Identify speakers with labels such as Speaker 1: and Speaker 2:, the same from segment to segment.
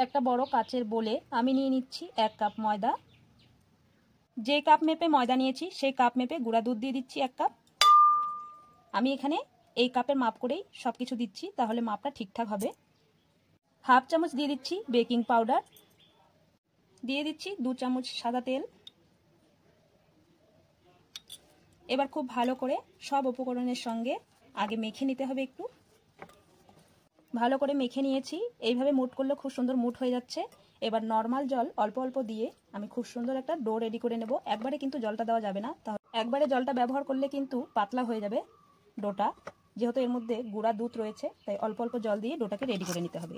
Speaker 1: একটা বড় কাচের বোলে আমি নিয়ে নিচ্ছি 1 কাপ ময়দা। যে কাপ মেপে ময়দা নিয়েছি সেই কাপ মেপে গুঁড়া দুধ দিয়ে দিচ্ছি 1 কাপ। আমি এখানে এই কাপের মাপ করেই সব কিছু দিচ্ছি, তাহলে মাপটা ঠিকঠাক হবে। হাফ চামচ দিয়ে দিচ্ছি বেকিং পাউডার, দিয়ে দিচ্ছি 2 চামচ সাদা তেল। এবার খুব ভালো করে সব উপকরণের সঙ্গে আগে মেখে নিতে হবে। একটু ভালো করে মেখে নিয়েছি, এইভাবে মুট করলে খুব সুন্দর মুট হয়ে যাচ্ছে। এবার নর্মাল জল অল্প অল্প দিয়ে আমি খুব সুন্দর একটা ডো রেডি করে নেব। একবারে কিন্তু জলটা দেওয়া যাবে না, তাহলে একবারে জলটা ব্যবহার করলে কিন্তু পাতলা হয়ে যাবে ডোটা। যেহেতু এর মধ্যে গুঁড়া দুধ রয়েছে, তাই অল্প অল্প জল দিয়ে ডোটাকে রেডি করে নিতে হবে।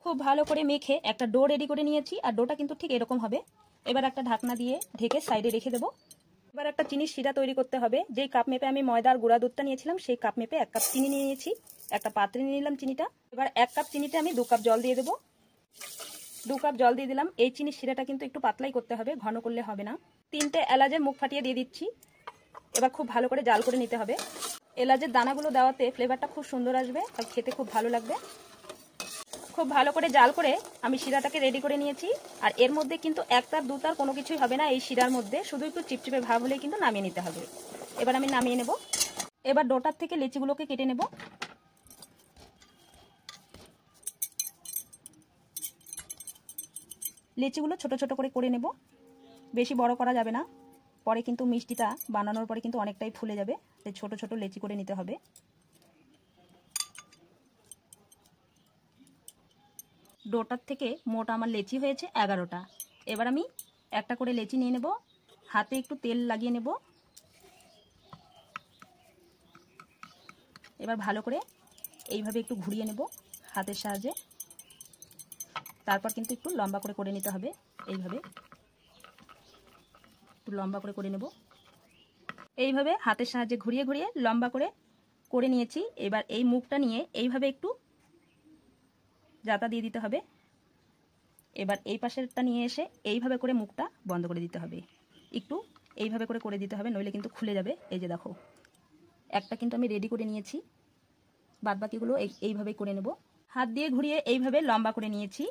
Speaker 1: খুব ভালো করে মেখে একটা ডো রেডি করে নিয়েছি, আর ডোটা কিন্তু ঠিক এরকম হবে। এবার একটা ঢাকনা দিয়ে ঢেকে সাইডে রেখে দেবো। এবার একটা চিনির শিরা তৈরি করতে হবে। যেই কাপ মেপে আমি ময়দা আর গুঁড়া দুধটা নিয়েছিলাম সেই কাপ মেপে 1 কাপ চিনি নিয়ে নিয়েছি। একটা পাত্রে নিয়ে নিলাম চিনিটা। এবার 1 কাপ চিনিতে আমি 2 কাপ জল দিয়ে দেবো। 2 কাপ জল দিয়ে দিলাম। এই চিনির শিরাটা কিন্তু একটু পাতলাই করতে হবে, ঘন করলে হবে না। 3টে এলাচের মুখ ফাটিয়ে দিয়ে দিচ্ছি। এবার খুব ভালো করে জাল করে নিতে হবে। এলাচের দানাগুলো দেওয়াতে ফ্লেভারটা খুব সুন্দর আসবে আর খেতে খুব ভালো লাগবে। খুব ভালো করে জাল করে আমি শিরাটাকে রেডি করে নিয়েছি। আর এর মধ্যে কিন্তু 1 তার 2 তার কোনো কিছুই হবে না। এই শিরার মধ্যে শুধু একটু চিপচিপে ভাব হলেই কিন্তু নামিয়ে নিতে হবে। এবার আমি নামিয়ে নেব। এবার ডোটার থেকে লেচিগুলোকে কেটে নেব। লেচিগুলো ছোট ছোট করে নেব, বেশি বড় করা যাবে না। পরে কিন্তু মিষ্টিটা বানানোর পরে কিন্তু অনেকটাই ফুলে যাবে, তাই ছোট ছোট লেচি করে নিতে হবে। ডোটার থেকে মোট আমার লেচি হয়েছে 11টা। এবার আমি একটা করে লেচি নিয়ে নেব, হাতে একটু তেল লাগিয়ে নেব। এবার ভালো করে এইভাবে একটু ঘুরিয়ে নেব হাতের সাহায্যে। তারপর কিন্তু একটু লম্বা করে নিতে হবে। এইভাবে একটু লম্বা করে নেব। এইভাবে হাতের সাহায্যে ঘুরিয়ে ঘুরিয়ে লম্বা করে নিয়েছি। এবার এই মুখটা নিয়ে এইভাবে একটু জাতা দিয়ে দিতে হবে। এবার এই পাশেরটা নিয়ে এসে এইভাবে করে মুখটা বন্ধ করে দিতে হবে। একটু এইভাবে করে দিতে হবে, নইলে কিন্তু খুলে যাবে। এই যে দেখো, একটা কিন্তু আমি রেডি করে নিয়েছি, বাদবাকিগুলো এইভাবে করে নেব। হাত দিয়ে ঘুরিয়ে এইভাবে লম্বা করে নিয়েছি।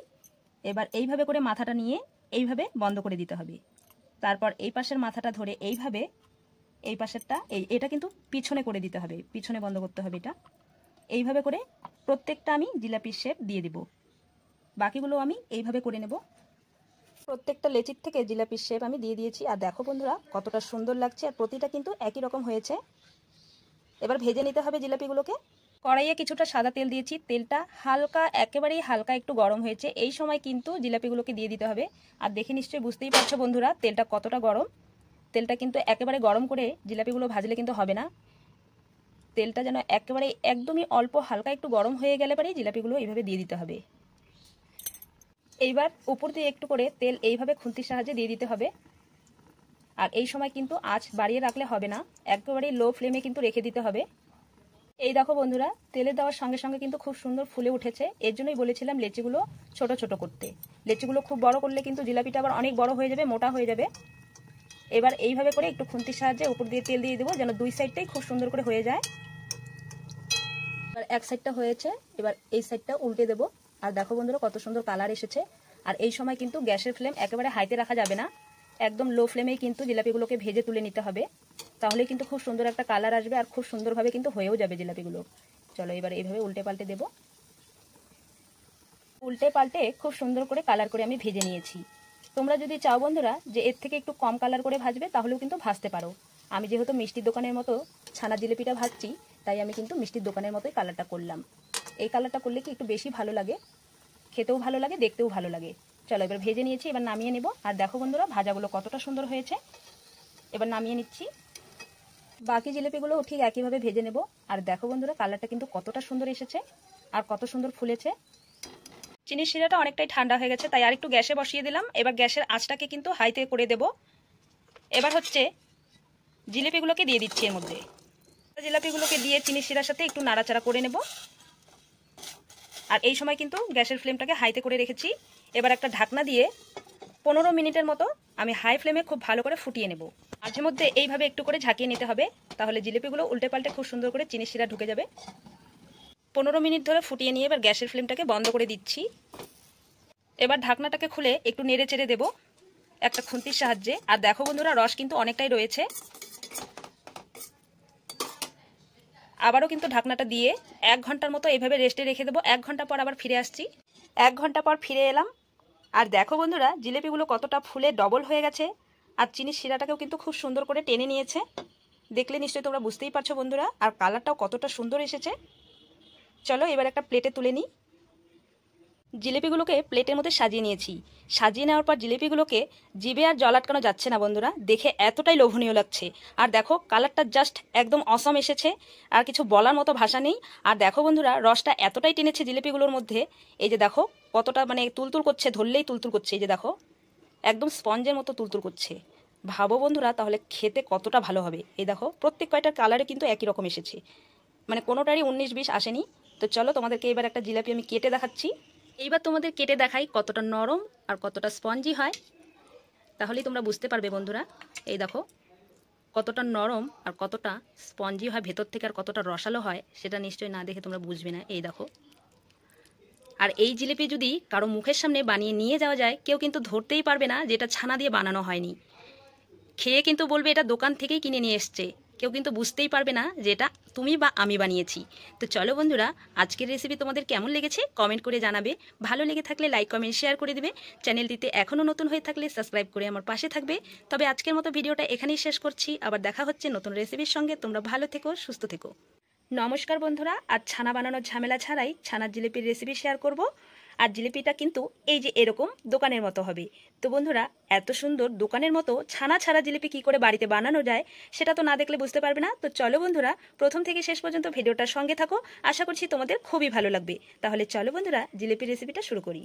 Speaker 1: এবার এইভাবে করে মাথাটা নিয়ে এইভাবে বন্ধ করে দিতে হবে। তারপর এই পাশের মাথাটা ধরে এইভাবে এই পাশেরটা এটা কিন্তু পিছনে করে দিতে হবে, পিছনে বন্ধ করতে হবে এটা। এইভাবে করে প্রত্যেকটা আমি জিলাপির শেপ দিয়ে দেব। বাকিগুলো আমি এইভাবে করে নেব। প্রত্যেকটা লেচির থেকে জিলাপির শেপ আমি দিয়ে দিয়েছি। আর দেখো বন্ধুরা কতটা সুন্দর লাগছে, আর প্রতিটা কিন্তু একই রকম হয়েছে। এবার ভেজে নিতে হবে জিলাপিগুলোকে। কড়াইয়ে কিছুটা সাদা তেল দিয়েছি, তেলটা হালকা একেবারেই হালকা একটু গরম হয়েছে। এই সময় কিন্তু জিলাপিগুলোকে দিয়ে দিতে হবে। আর দেখে নিশ্চয়ই বুঝতেই পারছো বন্ধুরা তেলটা কতটা গরম। তেলটা কিন্তু একেবারে গরম করে জিলাপিগুলো ভাজলে কিন্তু হবে না। তেলটা যেন একেবারে একদমই অল্প হালকা একটু গরম হয়ে গেলে পরেই জিলাপিগুলো এইভাবে দিয়ে দিতে হবে। এইবার উপর দিয়ে একটু করে তেল এইভাবে খুন্তির সাহায্যে দিয়ে দিতে হবে। আর এই সময় কিন্তু আঁচ বাড়িয়ে রাখলে হবে না, একেবারে লো ফ্লেমে কিন্তু রেখে দিতে হবে। এই দেখো বন্ধুরা, তেলে দেওয়ার সঙ্গে সঙ্গে কিন্তু খুব সুন্দর ফুলে উঠেছে। এর জন্যই বলেছিলাম লেচিগুলো ছোট ছোট করতে। লেচিগুলো খুব বড় করলে কিন্তু জিলাপিটা আবার অনেক বড় হয়ে যাবে, মোটা হয়ে যাবে। এবার এইভাবে করে একটু খুন্তির সাহায্যে উপর দিয়ে তেল দিয়ে দেবো, যেন দুই সাইডটাই খুব সুন্দর করে হয়ে যায়। এবার এক সাইডটা হয়েছে, এবার এই সাইডটা উল্টে দেবো। আর দেখো বন্ধুরা কত সুন্দর কালার এসেছে। আর এই সময় কিন্তু গ্যাসের ফ্লেম একেবারে হাইতে রাখা যাবে না, একদম লো ফ্লেমেই কিন্তু জিলাপিগুলোকে ভেজে তুলে নিতে হবে। তাহলে কিন্তু খুব সুন্দর একটা কালার আসবে, আর খুব সুন্দরভাবে কিন্তু হয়েও যাবে জিলাপিগুলো। চলো এবার এইভাবে উল্টে পাল্টে দেবো। উল্টে পাল্টে খুব সুন্দর করে কালার করে আমি ভেজে নিয়েছি। তোমরা যদি চাও বন্ধুরা যে এর থেকে একটু কম কালার করে ভাজবে, তাহলেও কিন্তু ভাজতে পারো। আমি যেহেতু মিষ্টির দোকানের মতো ছানা জিলিপিটা ভাজছি, তাই আমি কিন্তু মিষ্টির দোকানের মতোই কালারটা করলাম। এই কালারটা করলে কি একটু বেশি ভালো লাগে, খেতেও ভালো লাগে, দেখতেও ভালো লাগে। চলো এবার ভেজে নিয়েছি, এবার নামিয়ে নেব। আর দেখো বন্ধুরা ভাজাগুলো কতটা সুন্দর হয়েছে। এবার নামিয়ে নিচ্ছি। বাকি জিলিপিগুলো ঠিক একইভাবে ভেজে নেব। আর দেখো বন্ধুরা কালারটা কিন্তু কতটা সুন্দর এসেছে আর কত সুন্দর ফুলেছে। চিনির শিরাটা অনেকটাই ঠান্ডা হয়ে গেছে, তাই আর একটু গ্যাসে বসিয়ে দিলাম। এবার গ্যাসের আঁচটাকে কিন্তু হাইতে করে দেব। এবার হচ্ছে জিলিপিগুলোকে দিয়ে দিচ্ছি এর মধ্যে। জিলাপিগুলোকে দিয়ে চিনির শিরার সাথে একটু নাড়াচাড়া করে নেব। আর এই সময় কিন্তু গ্যাসের ফ্লেমটাকে হাইতে করে রেখেছি। এবার একটা ঢাকনা দিয়ে 15 মিনিটের মতো আমি হাই ফ্লেমে খুব ভালো করে ফুটিয়ে নেব। মাঝে মধ্যে এইভাবে একটু করে ঝাঁকিয়ে নিতে হবে, তাহলে জিলিপিগুলো উল্টে পাল্টে খুব সুন্দর করে চিনির শিরা ঢুকে যাবে। 15 মিনিট ধরে ফুটিয়ে নিয়ে এবার গ্যাসের ফ্লেমটাকে বন্ধ করে দিচ্ছি। এবার ঢাকনাটাকে খুলে একটু নেড়ে চেড়ে দেবো একটা খুন্তির সাহায্যে। আর দেখো বন্ধুরা, রস কিন্তু অনেকটাই রয়েছে। আবারও কিন্তু ঢাকনাটা দিয়ে 1 ঘন্টার মতো এইভাবে রেস্টে রেখে দেবো। 1 ঘন্টা পর আবার ফিরে আসছি। 1 ঘন্টা পর ফিরে এলাম। আর দেখো বন্ধুরা, জিলেপিগুলো কতটা ফুলে ডবল হয়ে গেছে। আর চিনির শিরাটাকেও কিন্তু খুব সুন্দর করে টেনে নিয়েছে। দেখলে নিশ্চয়ই তোমরা বুঝতেই পারছো বন্ধুরা। আর কালারটাও কতটা সুন্দর এসেছে। চলো এবার একটা প্লেটে তুলে নিই। জিলেপিগুলোকে প্লেটের মধ্যে সাজিয়ে নিয়েছি। সাজিয়ে নেওয়ার পর জিলেপিগুলোকে জিভে আর জল আটকানো যাচ্ছে না বন্ধুরা, দেখে এতটাই লোভনীয় লাগছে। আর দেখো কালারটা জাস্ট একদম অসম এসেছে, আর কিছু বলার মতো ভাষা নেই। আর দেখো বন্ধুরা, রসটা এতটাই টেনেছে জিলেপিগুলোর মধ্যে। এই যে দেখো কতটা মানে তুলতুল করছে, ধরলেই তুলতুল করছে। এই যে দেখো একদম স্পঞ্জের মতো তুলতুল করছে। ভাবো বন্ধুরা তাহলে খেতে কতটা ভালো হবে। এই দেখো প্রত্যেক কয়টার কালারে কিন্তু একই রকম এসেছে, মানে কোনোটারই 19-20 আসেনি। তো চলো তোমাদেরকে এবার একটা জিলাপি আমি কেটে দেখাচ্ছি। এইবার তোমাদের কেটে দেখাই কতটা নরম আর কতটা স্পঞ্জি হয়, তাহলেই তোমরা বুঝতে পারবে বন্ধুরা। এই দেখো কতটা নরম আর কতটা স্পঞ্জি হয় ভেতর থেকে, আর কতটা রসালো হয় সেটা নিশ্চয়ই না দেখে তোমরা বুঝবে না। এই দেখো। আর এই জিলিপি যদি কারো মুখের সামনে বানিয়ে নিয়ে যাওয়া যায়, কেউ কিন্তু ধরতেই পারবে না যে এটা ছানা দিয়ে বানানো হয়নি। খেয়ে কিন্তু বলবে এটা দোকান থেকেই কিনে নিয়ে এসছে। কেউ কিন্তু বুঝতেই পারবে না যে এটা তুমি বা আমি বানিয়েছি। তো চলো বন্ধুরা, আজকের রেসিপি তোমাদের কেমন লেগেছে কমেন্ট করে জানাবে। ভালো লেগে থাকলে লাইক কমেন্ট শেয়ার করে দেবে। চ্যানেলটিতে এখনও নতুন হয়ে থাকলে সাবস্ক্রাইব করে আমার পাশে থাকবে। তবে আজকের মতো ভিডিওটা এখানেই শেষ করছি। আবার দেখা হচ্ছে নতুন রেসিপির সঙ্গে। তোমরা ভালো থেকো, সুস্থ থেকো। নমস্কার বন্ধুরা। আজ ছানা বানানোর ঝামেলা ছাড়াই ছানার জিলিপির রেসিপি শেয়ার করব। আর জিলিপিটা কিন্তু এই যে এরকম দোকানের মতো হবে। তো বন্ধুরা, এত সুন্দর দোকানের মতো ছানা ছাড়া জিলিপি কি করে বাড়িতে বানানো যায় সেটা তো না দেখলে বুঝতে পারবে না। তো চলো বন্ধুরা, প্রথম থেকে শেষ পর্যন্ত ভিডিওটার সঙ্গে থাকো। আশা করছি তোমাদের খুবই ভালো লাগবে। তাহলে চলো বন্ধুরা, জিলিপির রেসিপিটা শুরু করি।